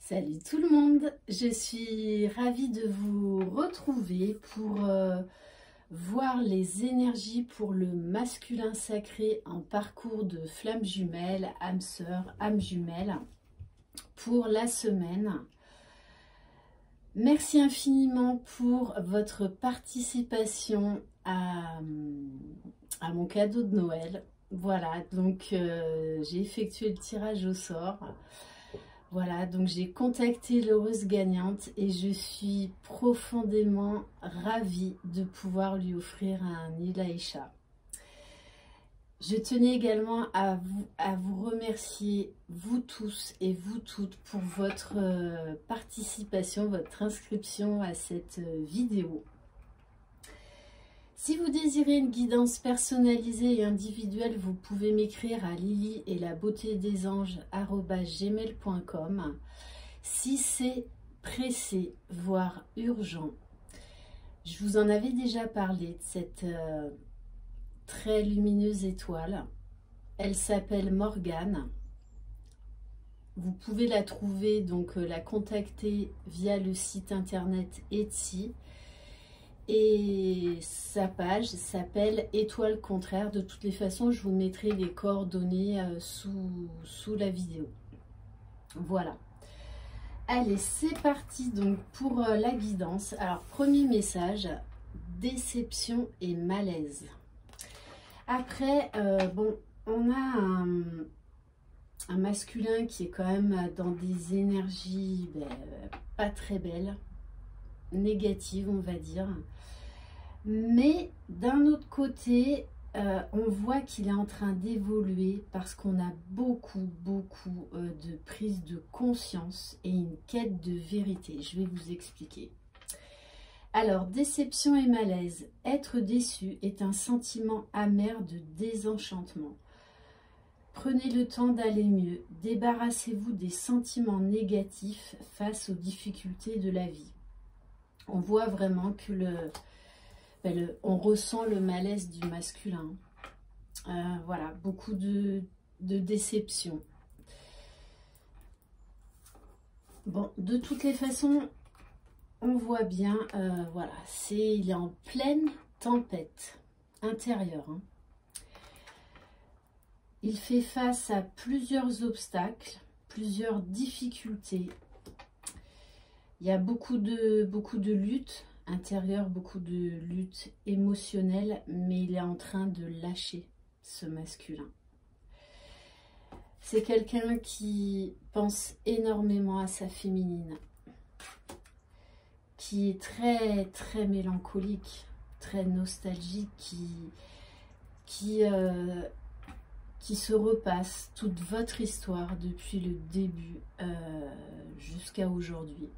Salut tout le monde, je suis ravie de vous retrouver pour voir les énergies pour le masculin sacré en parcours de flammes jumelles, âme sœur, âme jumelle pour la semaine. Merci infiniment pour votre participation à mon cadeau de Noël. Voilà, donc j'ai effectué le tirage au sort. Voilà, donc j'ai contacté l'heureuse gagnante et je suis profondément ravie de pouvoir lui offrir un Ilaïcha. Je tenais également à vous remercier, vous tous et vous toutes, pour votre participation, votre inscription à cette vidéo. Si vous désirez une guidance personnalisée et individuelle, vous pouvez m'écrire à lily-et-la-beauté-des-anges@gmail.com. Si c'est pressé, voire urgent, je vous en avais déjà parlé de cette très lumineuse étoile. Elle s'appelle Morgane. Vous pouvez la trouver, donc la contacter via le site internet Etsy. Et sa page s'appelle Étoile contraire. De toutes les façons, je vous mettrai les coordonnées sous la vidéo. Voilà. Allez, c'est parti donc pour la guidance. Alors, premier message, déception et malaise. Après, bon, on a un masculin qui est quand même dans des énergies pas très belles, négatives, on va dire. Mais d'un autre côté, on voit qu'il est en train d'évoluer parce qu'on a beaucoup de prise de conscience et une quête de vérité. Je vais vous expliquer. Alors, déception et malaise. Être déçu est un sentiment amer de désenchantement. Prenez le temps d'aller mieux. Débarrassez-vous des sentiments négatifs face aux difficultés de la vie. On voit vraiment que on ressent le malaise du masculin. Voilà, beaucoup de déception. Bon, de toutes les façons, on voit bien, voilà, il est en pleine tempête intérieure. Hein. Il fait face à plusieurs obstacles, plusieurs difficultés. Il y a beaucoup de luttes intérieures, beaucoup de luttes émotionnelles, mais il est en train de lâcher ce masculin. C'est quelqu'un qui pense énormément à sa féminine, qui est très mélancolique, très nostalgique, qui se repasse toute votre histoire depuis le début jusqu'à aujourd'hui.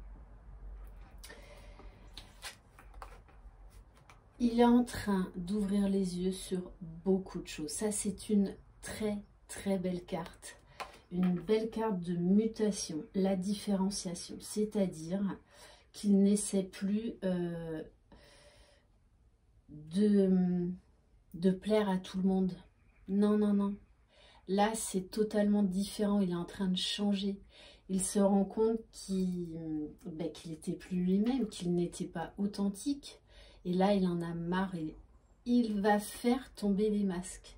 Il est en train d'ouvrir les yeux sur beaucoup de choses. Ça, c'est une très belle carte. Une belle carte de mutation, la différenciation. C'est-à-dire qu'il n'essaie plus de plaire à tout le monde. Non. Là, c'est totalement différent. Il est en train de changer. Il se rend compte qu'il n'était plus lui-même, qu'il n'était pas authentique. Et là, il en a marre et il va faire tomber les masques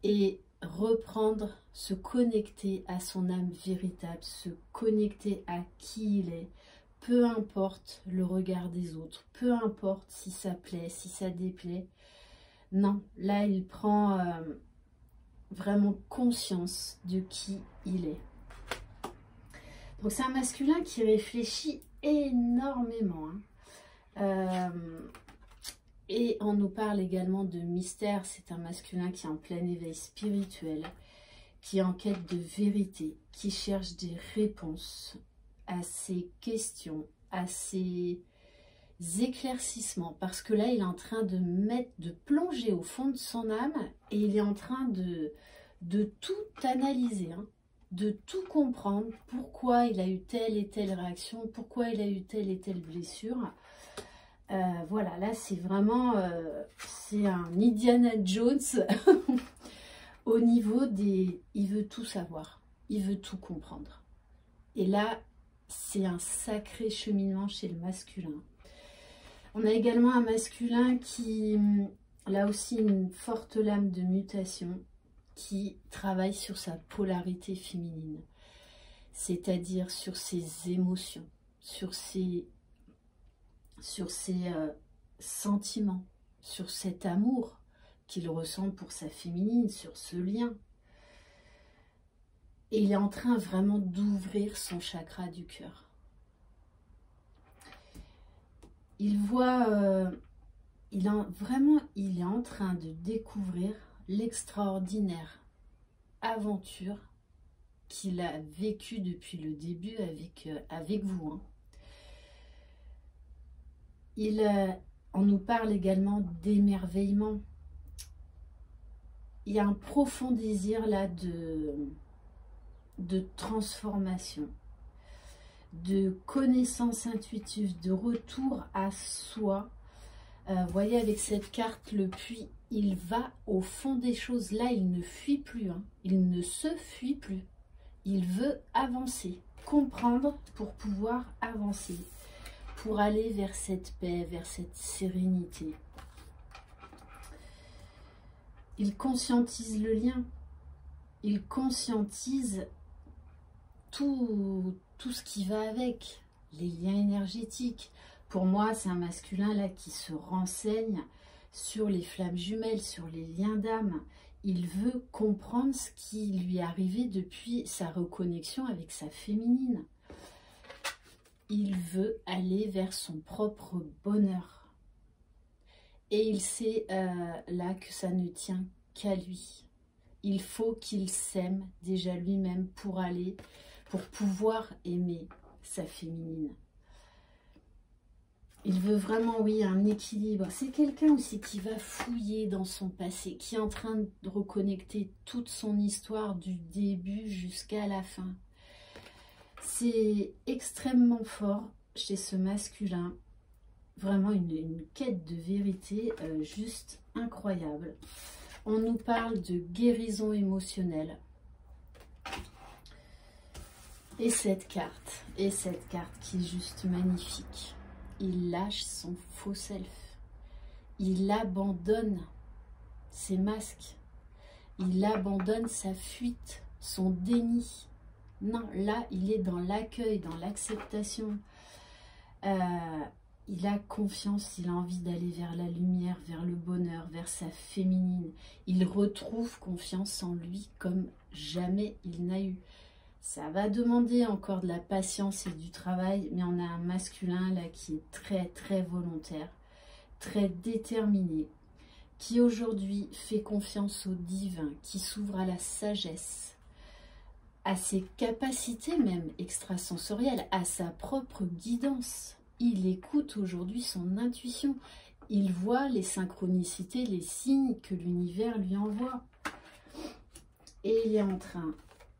et reprendre, se connecter à son âme véritable, se connecter à qui il est, peu importe le regard des autres, peu importe si ça plaît, si ça déplaît. Non, là, il prend vraiment conscience de qui il est. Donc, c'est un masculin qui réfléchit énormément, hein. Et on nous parle également de mystère. C'est un masculin qui est en plein éveil spirituel, qui est en quête de vérité, qui cherche des réponses à ses questions, à ses éclaircissements, parce que là il est en train de plonger au fond de son âme et il est en train de tout analyser, hein, de tout comprendre, pourquoi il a eu telle et telle réaction, pourquoi il a eu telle et telle blessure. Voilà, là c'est vraiment c'est un Indiana Jones au niveau des... Il veut tout savoir, il veut tout comprendre. Et là, c'est un sacré cheminement chez le masculin. On a également un masculin qui, là aussi, une forte lame de mutation, qui travaille sur sa polarité féminine, c'est-à-dire sur ses émotions, sur ses sentiments, sur cet amour qu'il ressent pour sa féminine, sur ce lien. Et il est en train vraiment d'ouvrir son chakra du cœur. Il voit, il est en train de découvrir l'extraordinaire aventure qu'il a vécue depuis le début avec vous. On nous parle également d'émerveillement. Il y a un profond désir là de transformation, de connaissance intuitive, de retour à soi. Vous voyez avec cette carte, le puits, il va au fond des choses. Là, il ne fuit plus, il ne se fuit plus. Il veut avancer, comprendre pour pouvoir avancer, pour aller vers cette paix, vers cette sérénité. Il conscientise le lien, il conscientise tout ce qui va avec, les liens énergétiques. Pour moi, c'est un masculin là qui se renseigne sur les flammes jumelles, sur les liens d'âme. Il veut comprendre ce qui lui est arrivé depuis sa reconnexion avec sa féminine. Il veut aller vers son propre bonheur. Et il sait là que ça ne tient qu'à lui. Il faut qu'il s'aime déjà lui-même pour pouvoir aimer sa féminine. Il veut vraiment, oui, un équilibre. C'est quelqu'un aussi qui va fouiller dans son passé, qui est en train de reconnecter toute son histoire du début jusqu'à la fin. C'est extrêmement fort chez ce masculin. Vraiment une quête de vérité juste incroyable. On nous parle de guérison émotionnelle. Et cette carte qui est juste magnifique. Il lâche son faux self. Il abandonne ses masques. Il abandonne sa fuite, son déni. Non, là, il est dans l'accueil, dans l'acceptation. Il a confiance, il a envie d'aller vers la lumière, vers le bonheur, vers sa féminine. Il retrouve confiance en lui comme jamais il n'a eu. Ça va demander encore de la patience et du travail, mais on a un masculin là qui est très très volontaire, très déterminé, qui aujourd'hui fait confiance au divin, qui s'ouvre à la sagesse, à ses capacités même extrasensorielles, à sa propre guidance. Il écoute aujourd'hui son intuition, il voit les synchronicités, les signes que l'univers lui envoie. Et il est en train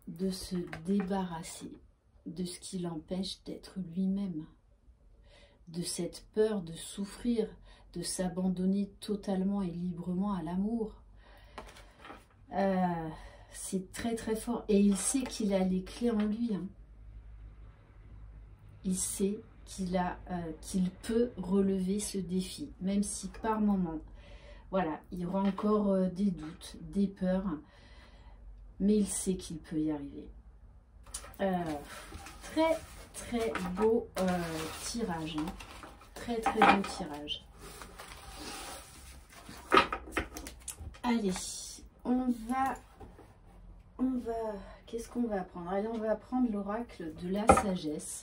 de se débarrasser de ce qui l'empêche d'être lui-même, de cette peur de souffrir, de s'abandonner totalement et librement à l'amour. C'est très très fort et il sait qu'il a les clés en lui. Il sait qu'il peut relever ce défi, même si par moment, voilà, il y aura encore des doutes, des peurs, mais il sait qu'il peut y arriver. Très très beau tirage, très très beau tirage. Allez, on va qu'est-ce qu'on va prendre? Allez, on va prendre l'oracle de la sagesse.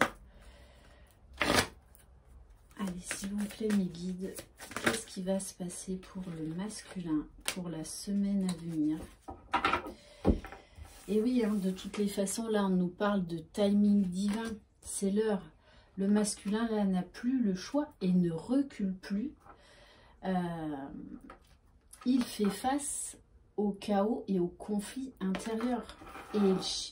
Allez, s'il vous plaît, mes guides, qu'est-ce qui va se passer pour le masculin pour la semaine à venir? Et oui, de toutes les façons, là, on nous parle de timing divin. C'est l'heure. Le masculin, là, n'a plus le choix et ne recule plus. Il fait face au chaos et au conflit intérieur. Et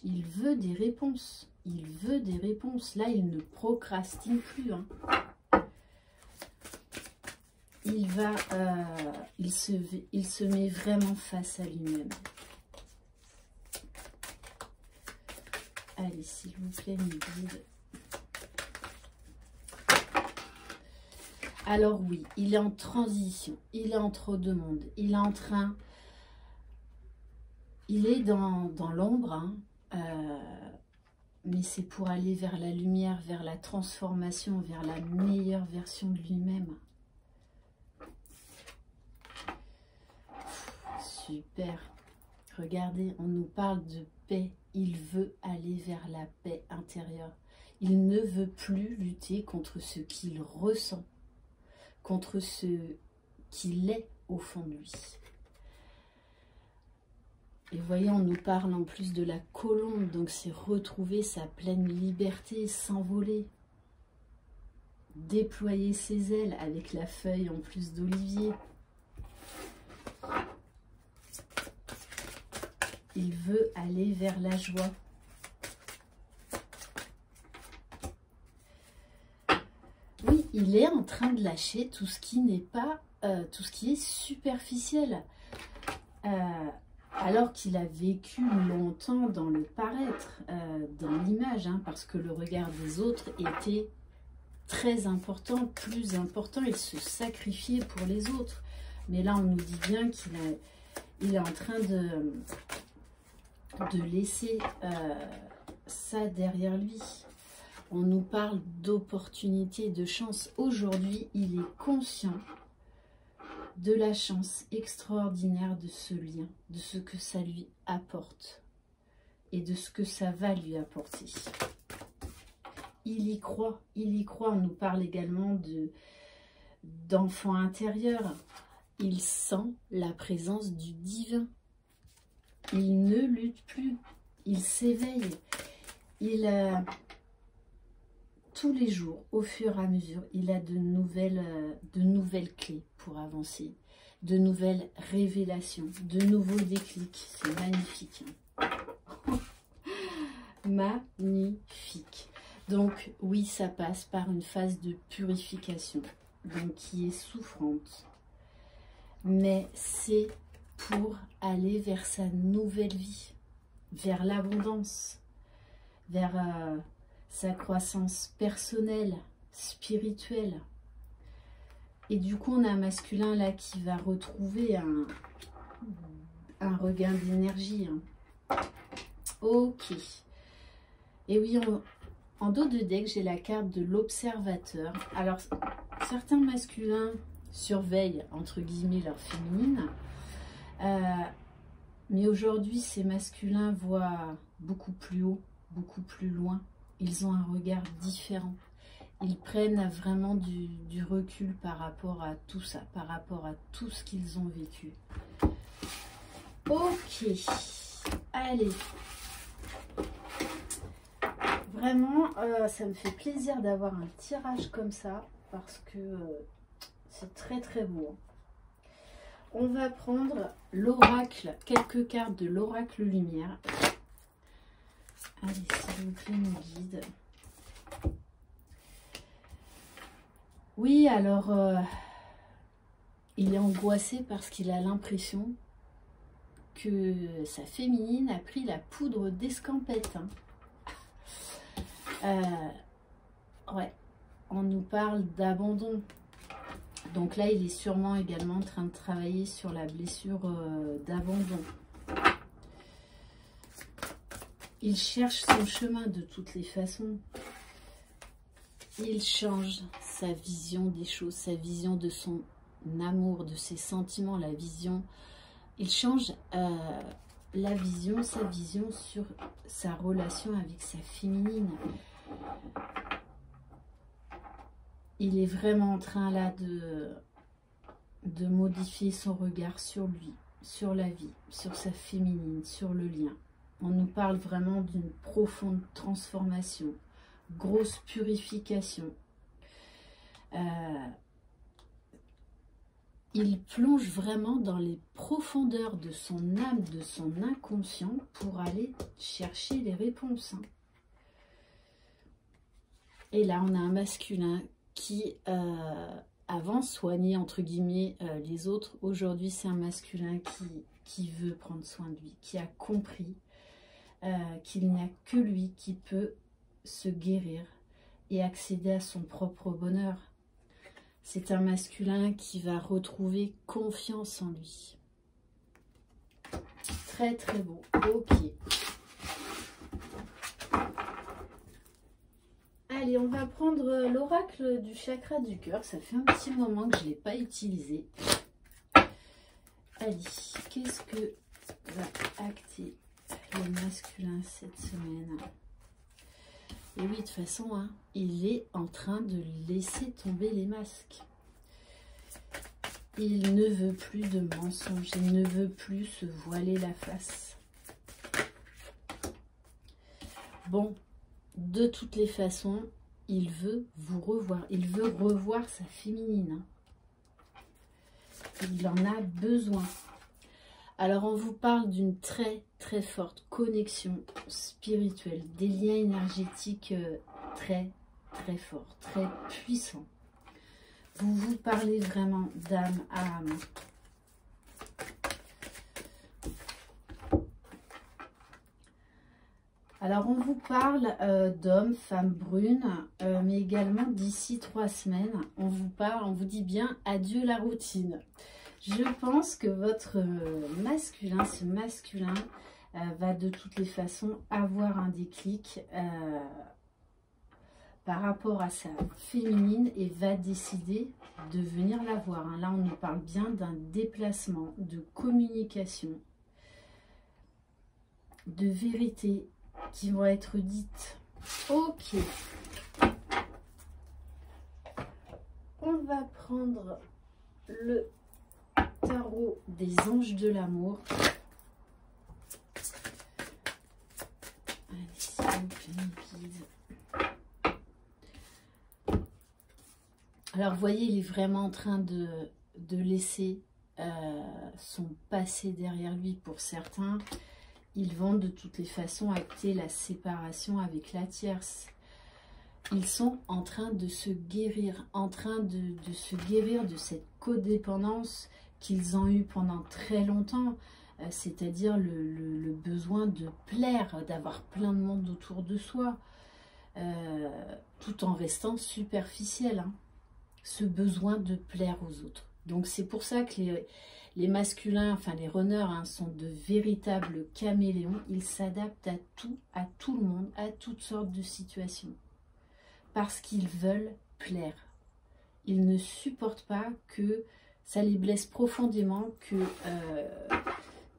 il veut des réponses. Il veut des réponses. Là, il ne procrastine plus. Il se met vraiment face à lui-même. Allez, s'il vous plaît, mes guides, Alors oui, il est en transition, il est entre deux mondes, il est en train, il est dans l'ombre, hein, mais c'est pour aller vers la lumière, vers la transformation, vers la meilleure version de lui-même. Super. Regardez, on nous parle de paix. Il veut aller vers la paix intérieure. Il ne veut plus lutter contre ce qu'il ressent, contre ce qu'il est au fond de lui. Et voyez, on nous parle en plus de la colombe, donc c'est retrouver sa pleine liberté, s'envoler, déployer ses ailes avec la feuille en plus d'olivier. Il veut aller vers la joie. Oui, il est en train de lâcher tout ce qui n'est pas, tout ce qui est superficiel. Alors qu'il a vécu longtemps dans le paraître, dans l'image, hein, parce que le regard des autres était très important, plus important. Il se sacrifiait pour les autres. Mais là, on nous dit bien qu'il est en train de laisser ça derrière lui. On nous parle d'opportunité, de chance. Aujourd'hui, il est conscient de la chance extraordinaire de ce lien, de ce que ça lui apporte et de ce que ça va lui apporter. Il y croit, il y croit. On nous parle également d'enfant intérieur. Il sent la présence du divin. Il ne lutte plus, il s'éveille. Tous les jours, au fur et à mesure, il a de nouvelles clés pour avancer, de nouvelles révélations, de nouveaux déclics. C'est magnifique. Hein. Magnifique. Donc oui, ça passe par une phase de purification, donc qui est souffrante. Mais c'est pour aller vers sa nouvelle vie, vers l'abondance, vers sa croissance personnelle, spirituelle. Et du coup, on a un masculin là qui va retrouver un regain d'énergie. Hein. Ok. Et oui, en dos de deck, j'ai la carte de l'observateur. Alors, certains masculins surveillent, entre guillemets, leur féminine. Mais aujourd'hui, ces masculins voient beaucoup plus haut, beaucoup plus loin. Ils ont un regard différent. Ils prennent vraiment du recul par rapport à tout ça, par rapport à tout ce qu'ils ont vécu. Ok, allez. Vraiment, ça me fait plaisir d'avoir un tirage comme ça, parce que c'est très très beau. On va prendre l'oracle, quelques cartes de l'oracle lumière. Allez, s'il vous plaît, mon guide. Oui, alors, il est angoissé parce qu'il a l'impression que sa féminine a pris la poudre d'escampette. Hein. Ouais, on nous parle d'abandon. Donc là, il est sûrement également en train de travailler sur la blessure d'abandon. Il cherche son chemin de toutes les façons. Il change sa vision des choses, sa vision de son amour, de ses sentiments, la vision. Il change sa vision sur sa relation avec sa féminine. Il est vraiment en train là de modifier son regard sur lui, sur la vie, sur sa féminine, sur le lien. On nous parle vraiment d'une profonde transformation, grosse purification. Il plonge vraiment dans les profondeurs de son âme, de son inconscient, pour aller chercher les réponses. Hein. Et là, on a un masculin qui avant soignait entre guillemets les autres. Aujourd'hui, c'est un masculin qui veut prendre soin de lui, qui a compris qu'il n'y a que lui qui peut se guérir et accéder à son propre bonheur. C'est un masculin qui va retrouver confiance en lui. Très très beau. Ok. Allez, on va prendre l'oracle du chakra du cœur. Ça fait un petit moment que je ne l'ai pas utilisé. Allez, qu'est-ce que va acter le masculin cette semaine? Et oui, de toute façon, hein, il est en train de laisser tomber les masques. Il ne veut plus de mensonges, il ne veut plus se voiler la face. Bon, de toutes les façons, il veut vous revoir. Il veut revoir sa féminine. Il en a besoin. Alors, on vous parle d'une très très forte connexion spirituelle, des liens énergétiques très très forts, très puissants. Vous vous parlez vraiment d'âme à âme. Alors, on vous parle d'hommes, femmes brunes, mais également d'ici 3 semaines, on vous dit bien adieu la routine. Je pense que votre masculin, ce masculin, va de toutes les façons avoir un déclic par rapport à sa féminine et va décider de venir la voir. Hein. Là, on nous parle bien d'un déplacement, de communication, de vérité qui vont être dites. Ok. On va prendre le tarot des anges de l'amour. Allez, s'il vous plaît, guide. Alors, vous voyez, il est vraiment en train de laisser son passé derrière lui pour certains. Ils vont de toutes les façons acter la séparation avec la tierce. Ils sont en train de se guérir, en train de se guérir de cette codépendance qu'ils ont eue pendant très longtemps, c'est-à-dire le besoin de plaire, d'avoir plein de monde autour de soi, tout en restant superficiel, hein. Ce besoin de plaire aux autres. Donc c'est pour ça que les masculins, enfin les runners, hein, sont de véritables caméléons. Ils s'adaptent à tout le monde, à toutes sortes de situations. Parce qu'ils veulent plaire. Ils ne supportent pas que ça les blesse profondément, que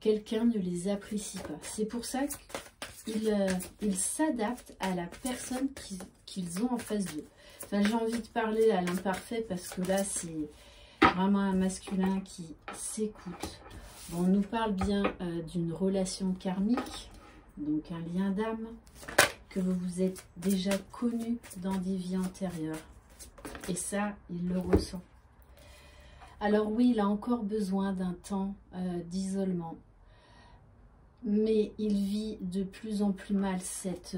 quelqu'un ne les apprécie pas. C'est pour ça qu'ils s'adaptent à la personne qu'ils ont en face d'eux. Enfin, j'ai envie de parler à l'imparfait parce que là, c'est vraiment un masculin qui s'écoute. Bon, on nous parle bien d'une relation karmique, donc un lien d'âme, que vous vous êtes déjà connu dans des vies antérieures. Et ça, il le ressent. Alors oui, il a encore besoin d'un temps d'isolement. Mais il vit de plus en plus mal cet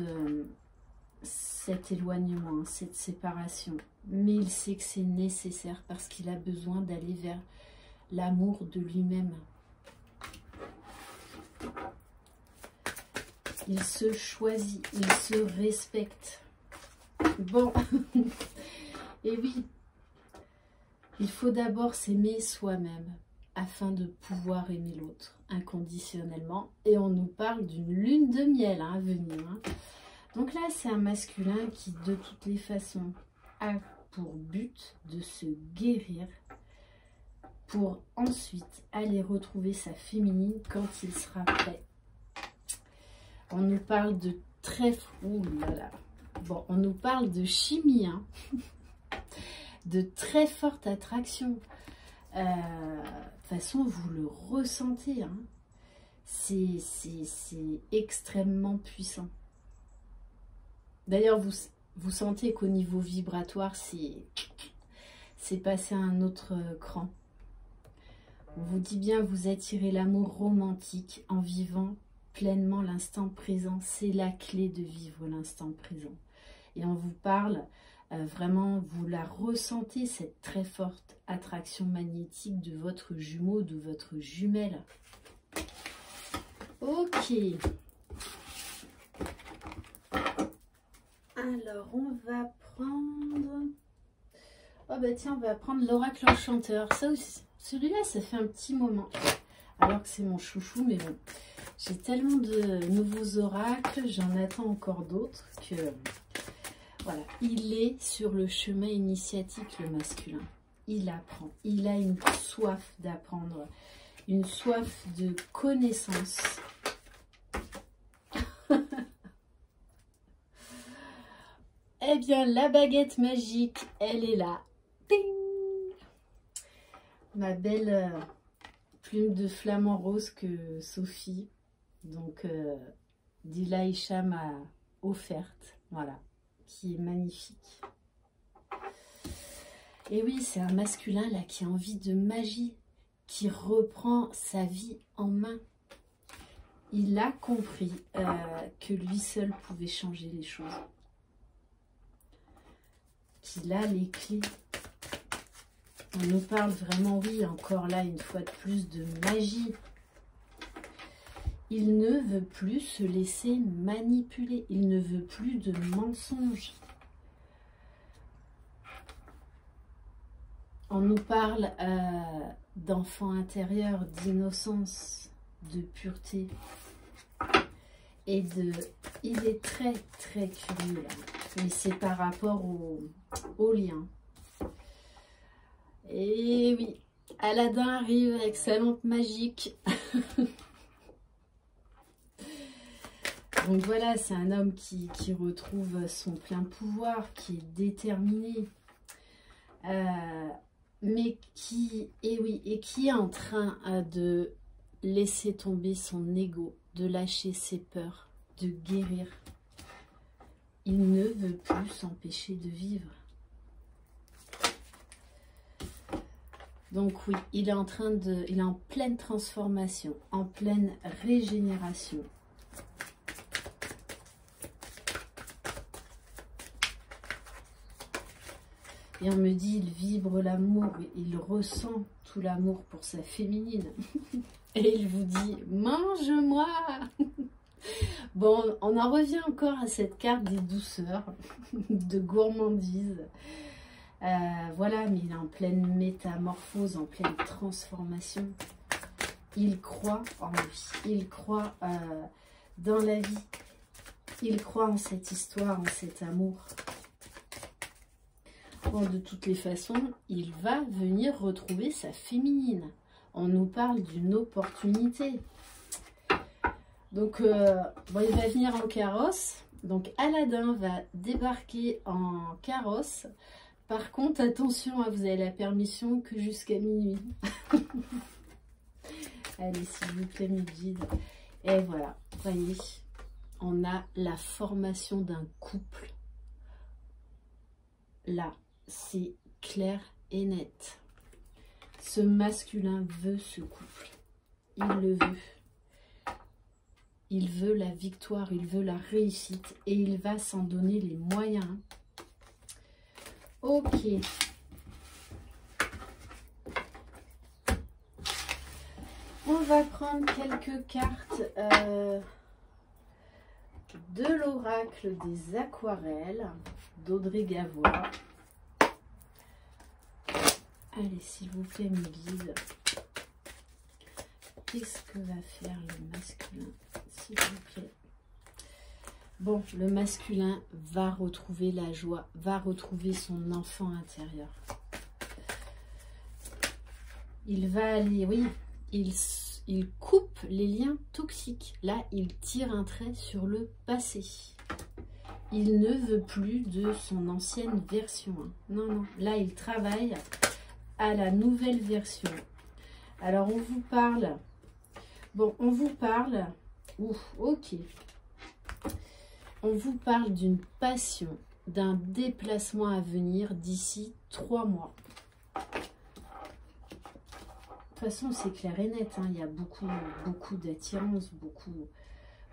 éloignement, cette séparation. Mais il sait que c'est nécessaire parce qu'il a besoin d'aller vers l'amour de lui-même. Il se choisit, il se respecte. Bon, et oui, il faut d'abord s'aimer soi-même afin de pouvoir aimer l'autre inconditionnellement. Et on nous parle d'une lune de miel à venir. Hein. Donc là, c'est un masculin qui, de toutes les façons, a pour but de se guérir pour ensuite aller retrouver sa féminine quand il sera prêt. On nous parle de très... Ouh là là. Bon, on nous parle de chimie, hein. De très forte attraction. De toute façon, vous le ressentez. Hein. C'est extrêmement puissant. D'ailleurs, vous sentez qu'au niveau vibratoire, c'est passé à un autre cran. On vous dit bien, vous attirez l'amour romantique en vivant pleinement l'instant présent. C'est la clé de vivre l'instant présent. Et on vous parle, vraiment, vous la ressentez, cette très forte attraction magnétique de votre jumeau, de votre jumelle. Ok. Alors, on va prendre... Oh bah tiens, on va prendre l'oracle enchanteur. Ça aussi, celui-là, ça fait un petit moment. Alors que c'est mon chouchou, mais bon. J'ai tellement de nouveaux oracles, j'en attends encore d'autres que... Voilà, il est sur le chemin initiatique, le masculin. Il apprend, il a une soif d'apprendre, une soif de connaissance. Eh bien, la baguette magique, elle est là. Ding! Ma belle plume de flamant rose que Sophie, donc Dilaïcha m'a offerte, voilà, qui est magnifique. Et oui, c'est un masculin là qui a envie de magie, qui reprend sa vie en main. Il a compris que lui seul pouvait changer les choses. Qu'il a les clés. On nous parle vraiment, oui, encore là, une fois de plus, de magie. Il ne veut plus se laisser manipuler. Il ne veut plus de mensonges. On nous parle d'enfant intérieur, d'innocence, de pureté. Et de... Il est très, très curieux, là. Mais c'est par rapport au lien. Et oui, Aladdin arrive avec sa lampe magique. Donc voilà, c'est un homme qui retrouve son plein pouvoir, qui est déterminé. Mais qui, et oui, et qui est en train de laisser tomber son ego, de lâcher ses peurs, de guérir. Il ne veut plus s'empêcher de vivre. Donc oui, il est il est en pleine transformation, en pleine régénération. Et on me dit, il vibre l'amour, il ressent tout l'amour pour sa féminine. Et il vous dit, mange-moi. Bon, on en revient encore à cette carte des douceurs, de gourmandise. Voilà, mais il est en pleine métamorphose, en pleine transformation. Il croit en lui, il croit dans la vie, il croit en cette histoire, en cet amour. Bon, de toutes les façons, il va venir retrouver sa féminine. On nous parle d'une opportunité. Donc, bon, il va venir en carrosse. Donc, Aladdin va débarquer en carrosse. Par contre, attention, vous avez la permission que jusqu'à minuit. Allez, s'il vous plaît, mes guides. Et voilà, voyez, on a la formation d'un couple. Là, c'est clair et net. Ce masculin veut ce couple. Il le veut. Il veut la victoire, il veut la réussite et il va s'en donner les moyens. Ok. On va prendre quelques cartes de l'oracle des aquarelles d'Audrey Gavois. Allez, s'il vous plaît, mes guides. Qu'est-ce que va faire le masculin, s'il vous plaît? Bon, le masculin va retrouver la joie, va retrouver son enfant intérieur. Il va aller, oui, il coupe les liens toxiques. Là, il tire un trait sur le passé. Il ne veut plus de son ancienne version. Non, non, là, il travaille à la nouvelle version. Alors, on vous parle... Bon, on vous parle... Ouh, ok. On vous parle d'une passion, d'un déplacement à venir d'ici 3 mois. De toute façon, c'est clair et net. Hein. Il y a beaucoup d'attirance,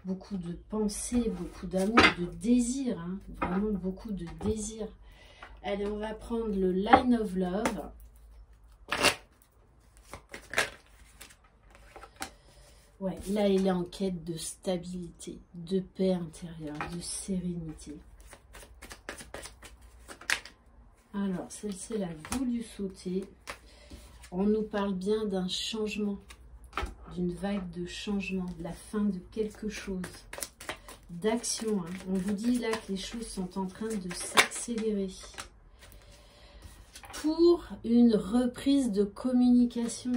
beaucoup de pensées, beaucoup d'amour, de désir. Hein. Vraiment beaucoup de désir. Allez, on va prendre le Line of Love. Ouais, là, il est en quête de stabilité, de paix intérieure, de sérénité. Alors, celle-ci, elle a voulu sauter. On nous parle bien d'un changement, d'une vague de changement, de la fin de quelque chose, d'action. Hein. On vous dit là que les choses sont en train de s'accélérer. Pour une reprise de communication.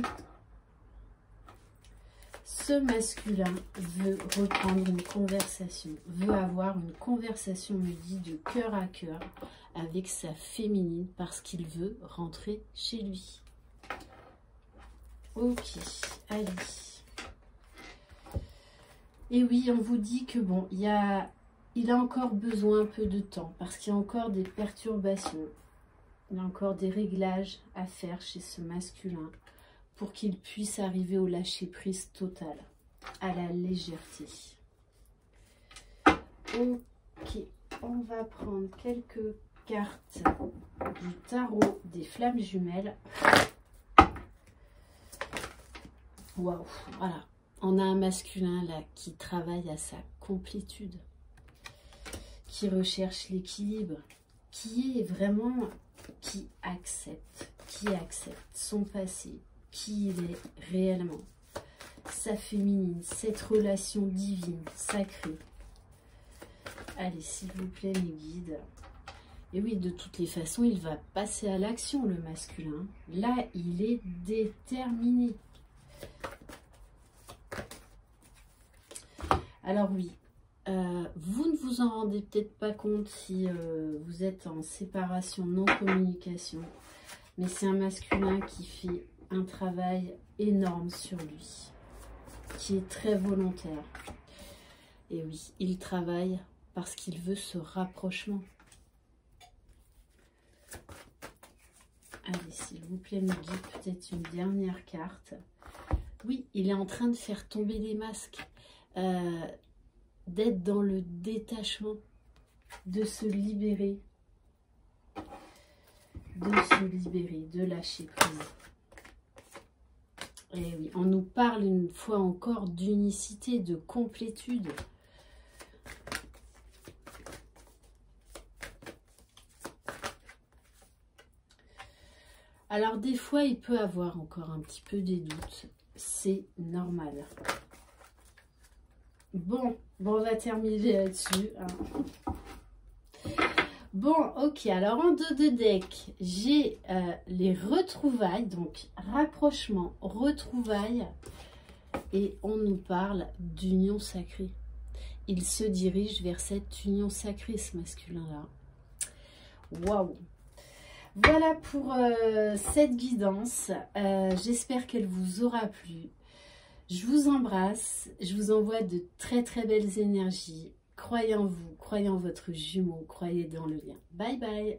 Ce masculin veut reprendre une conversation, veut avoir une conversation, me dit, de cœur à cœur avec sa féminine parce qu'il veut rentrer chez lui. Ok, allez. Et oui, on vous dit que bon, il a encore besoin un peu de temps parce qu'il y a encore des perturbations. Il y a encore des réglages à faire chez ce masculin pour qu'il puisse arriver au lâcher-prise total, à la légèreté. Ok, on va prendre quelques cartes du tarot des flammes jumelles. Waouh, voilà. On a un masculin là qui travaille à sa complétude, qui recherche l'équilibre, qui est vraiment, qui accepte son passé, qui il est réellement, sa féminine, cette relation divine, sacrée. Allez, s'il vous plaît, mes guides. Et oui, de toutes les façons, il va passer à l'action, le masculin. Là, il est déterminé. Alors oui, vous ne vous en rendez peut-être pas compte si vous êtes en séparation, non-communication, mais c'est un masculin qui fait un travail énorme sur lui, qui est très volontaire. Et oui, il travaille parce qu'il veut ce rapprochement. Allez, s'il vous plaît, me guide peut-être une dernière carte. Oui, il est en train de faire tomber les masques. D'être dans le détachement, de se libérer, de lâcher prise. Et oui, on nous parle une fois encore d'unicité, de complétude. Alors des fois, il peut avoir encore un petit peu des doutes, c'est normal. Bon, on va terminer là-dessus. Hein. Bon, ok, alors en dos de deck, j'ai les retrouvailles, donc rapprochement, retrouvailles, et on nous parle d'union sacrée. Il se dirige vers cette union sacrée, ce masculin-là. Waouh! Voilà pour cette guidance. J'espère qu'elle vous aura plu. Je vous embrasse, je vous envoie de très très belles énergies. Croyez en vous, croyez en votre jumeau, croyez dans le lien. Bye bye!